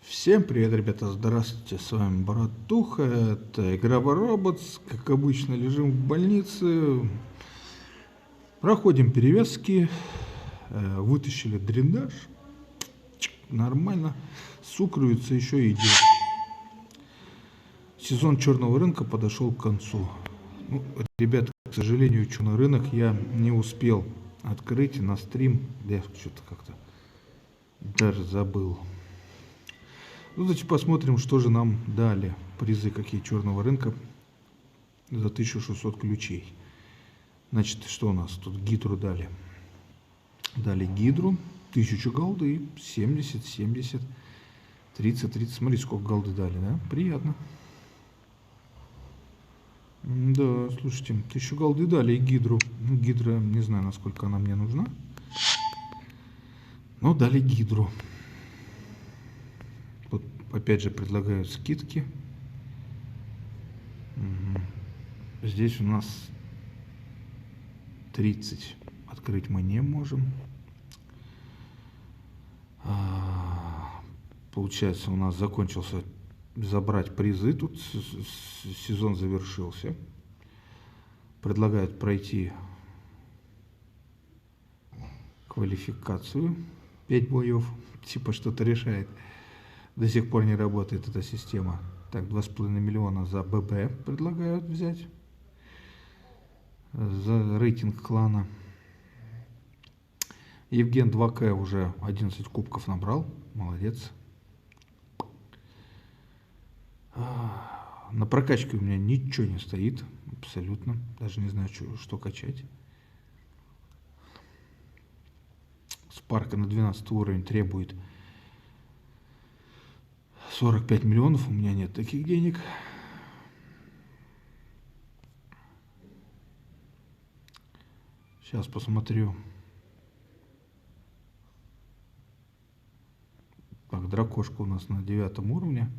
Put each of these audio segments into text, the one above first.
Всем привет, ребята, здравствуйте, с вами Братуха, это игра Роботс, как обычно лежим в больнице, проходим перевязки, вытащили дренаж, нормально, сукровица еще идет. Сезон черного рынка подошел к концу. Ну, ребята, к сожалению, черный рынок я не успел открыть на стрим, я что-то как-то даже забыл. Ну, давайте посмотрим, что же нам дали призы, какие черного рынка за 1600 ключей. Значит, что у нас тут? Гидру дали. Дали гидру, 1000 голды, 70, 70, 30, 30. Смотри, сколько голды дали, да? Приятно. Да, слушайте, 1000 голды дали и гидру. Ну, гидра, не знаю, насколько она мне нужна. Но дали гидру. Вот, опять же, предлагают скидки. Угу. Здесь у нас 30 открыть мы не можем. Получается, у нас закончился забрать призы. Тут сезон завершился. Предлагают пройти квалификацию. 5 боев. Типа что-то решает. До сих пор не работает эта система. Так, 2,5 миллиона за ББ предлагают взять. За рейтинг клана. Евген 2К уже 11 кубков набрал. Молодец. На прокачке у меня ничего не стоит. Абсолютно. Даже не знаю, что качать. Спарка на 12 уровень требует 45 миллионов. У меня нет таких денег. Сейчас посмотрю. Так, дракошка у нас на 9 уровне.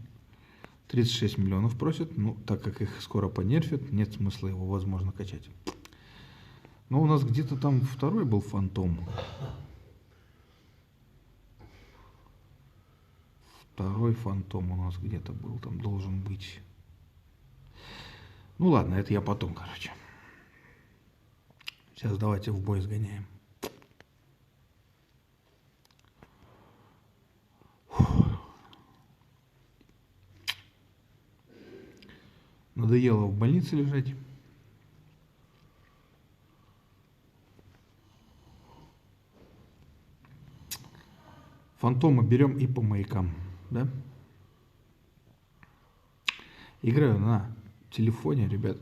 36 миллионов просят. Ну, так как их скоро понерфят, нет смысла его, возможно, качать. Но у нас где-то там второй был фантом. Второй фантом у нас где-то был. Там должен быть. Ну ладно, это я потом, короче. Сейчас давайте в бой сгоняем. Надоело в больнице лежать. Фантома берем и по маякам, да? Играю на телефоне, ребят.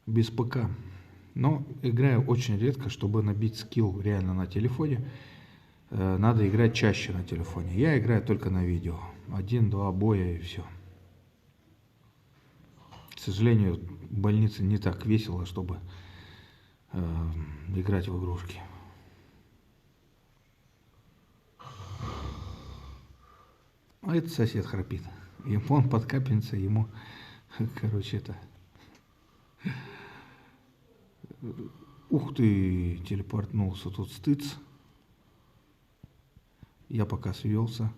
Без ПК. Но играю очень редко, чтобы набить скилл реально на телефоне. Надо играть чаще на телефоне. Я играю только на видео. 1-2 боя и все. К сожалению, в больнице не так весело, чтобы играть в игрушки. А этот сосед храпит. Ему он под капельницей, ему, короче, это... Ух ты, телепортнулся тут стыц. Я пока свелся.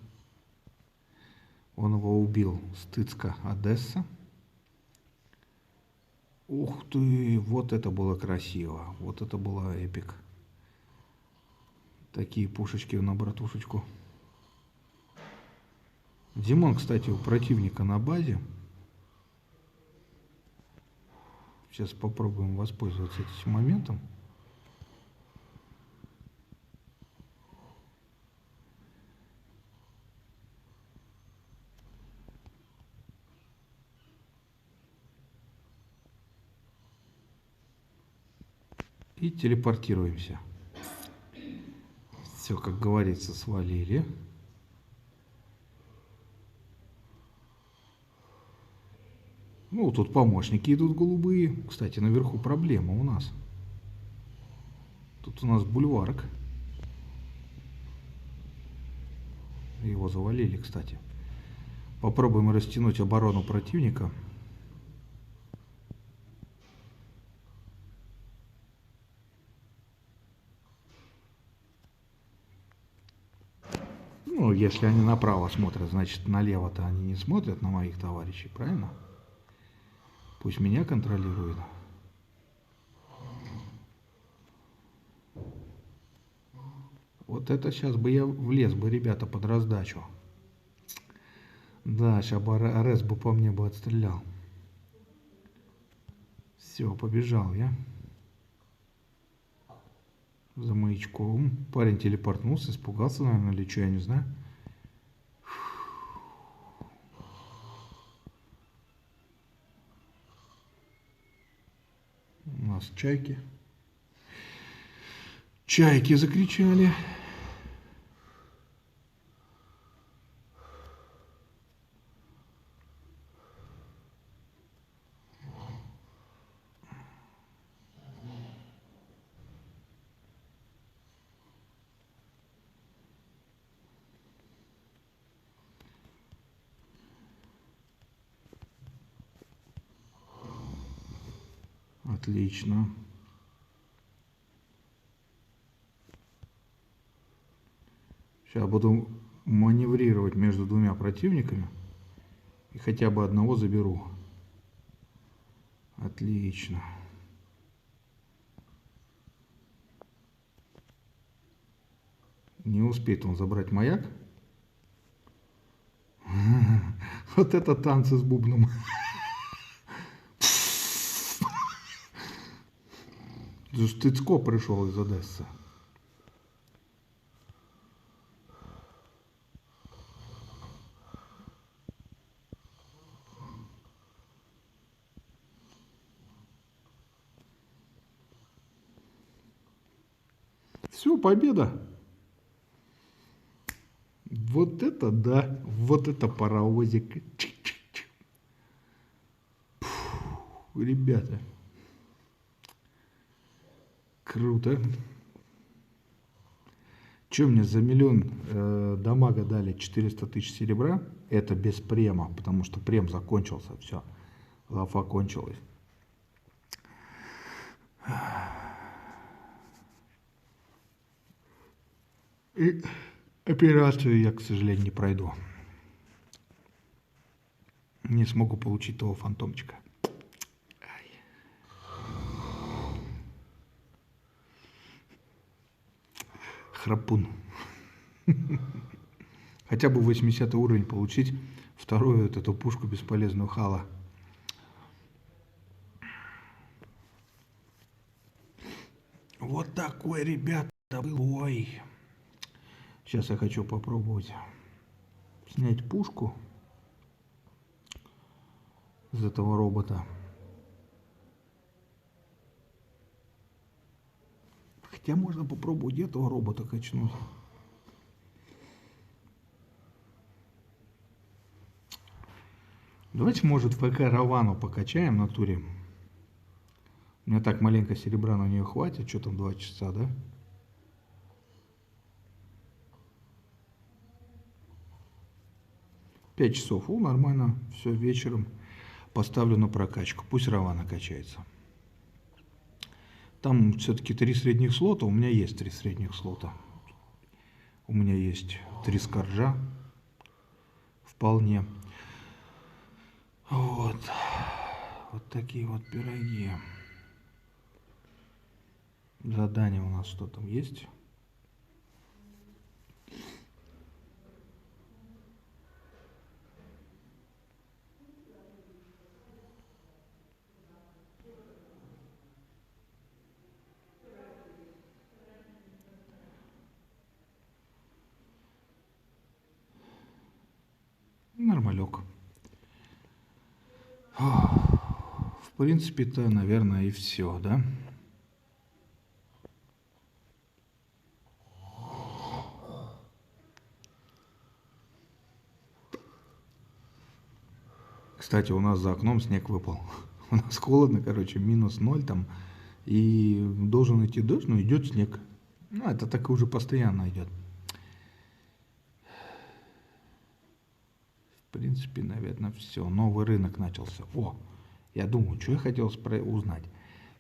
Он его убил. Стыцка Одесса. Ух ты, вот это было красиво. Вот это было эпик. Такие пушечки на братушечку. Димон, кстати, у противника на базе. Сейчас попробуем воспользоваться этим моментом. И телепортируемся. Все, как говорится, свалили. Ну, тут помощники идут голубые. Кстати, наверху проблема у нас. Тут у нас бульварок. Его завалили, кстати. Попробуем растянуть оборону противника. Ну, если они направо смотрят, значит налево-то они не смотрят на моих товарищей, правильно? Пусть меня контролируют. Вот это сейчас бы я влез бы, ребята, под раздачу. Да, сейчас бы Арес бы по мне бы отстрелял. Все, побежал я. За маячком. Парень телепортнулся, испугался, наверное, или что, я не знаю. У нас чайки. Чайки закричали. Отлично. Сейчас буду маневрировать между двумя противниками. И хотя бы одного заберу. Отлично. Не успеет он забрать маяк. Вот это танцы с бубном. Стыцко пришел из Одессы. Все, победа. Вот это да, вот это паровозик. Фу, ребята, круто. Че мне за миллион дамага дали 400 тысяч серебра? Это без према, потому что прем закончился, все, лафа кончилась. И операцию я, к сожалению, не пройду. Не смогу получить того фантомчика. Храпун. Хотя бы 80 уровень получить, вторую вот эту пушку бесполезную Хала. Вот такой, ребята, был. Ой. Сейчас я хочу попробовать снять пушку из этого робота. Хотя можно попробовать этого робота качнуть. Давайте, может, ФК Равану покачаем на туре. У меня так маленько серебра на нее хватит. Что там, 2 часа, да? Пять часов. О, нормально. Все, вечером поставлю на прокачку. Пусть Равана качается. Там все-таки 3 средних слота. У меня есть 3 средних слота. У меня есть 3 скоржа. Вполне. Вот. Вот такие вот пироги. Задание у нас что там есть? Нормалек. В принципе-то, наверное, и все, да? Кстати, у нас за окном снег выпал. У нас холодно, короче, -0 там. И должен идти дождь, но идет снег. Ну, это так уже постоянно идет. В принципе, наверное, все. Новый рынок начался. О, я думаю, что я хотел узнать.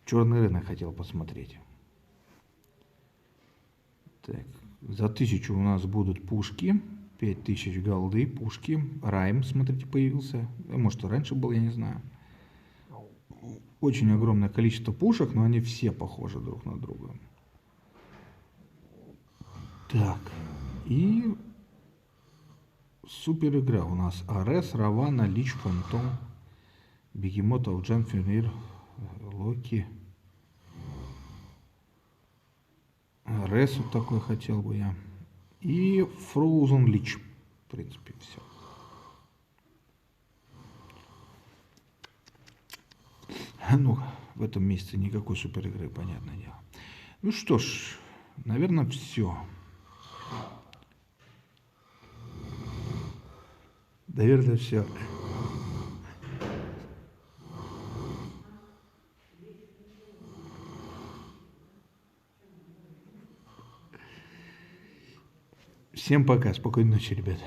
Черный рынок хотел посмотреть. Так, за 1000 у нас будут пушки. 5000 голды, пушки. Райм, смотрите, появился. Может, и раньше был, я не знаю. Очень огромное количество пушек, но они все похожи друг на друга. Так. И супер игра у нас. Арес, Равана, Лич, Фантом, Бегемот, Алджан, Фенрир, Локи. Арес вот такой хотел бы я. И Frozen Лич. В принципе, все. Ну, в этом месяце никакой супер игры, понятное дело. Ну что ж, наверное, все. Наверное, все. Всем пока, спокойной ночи, ребята.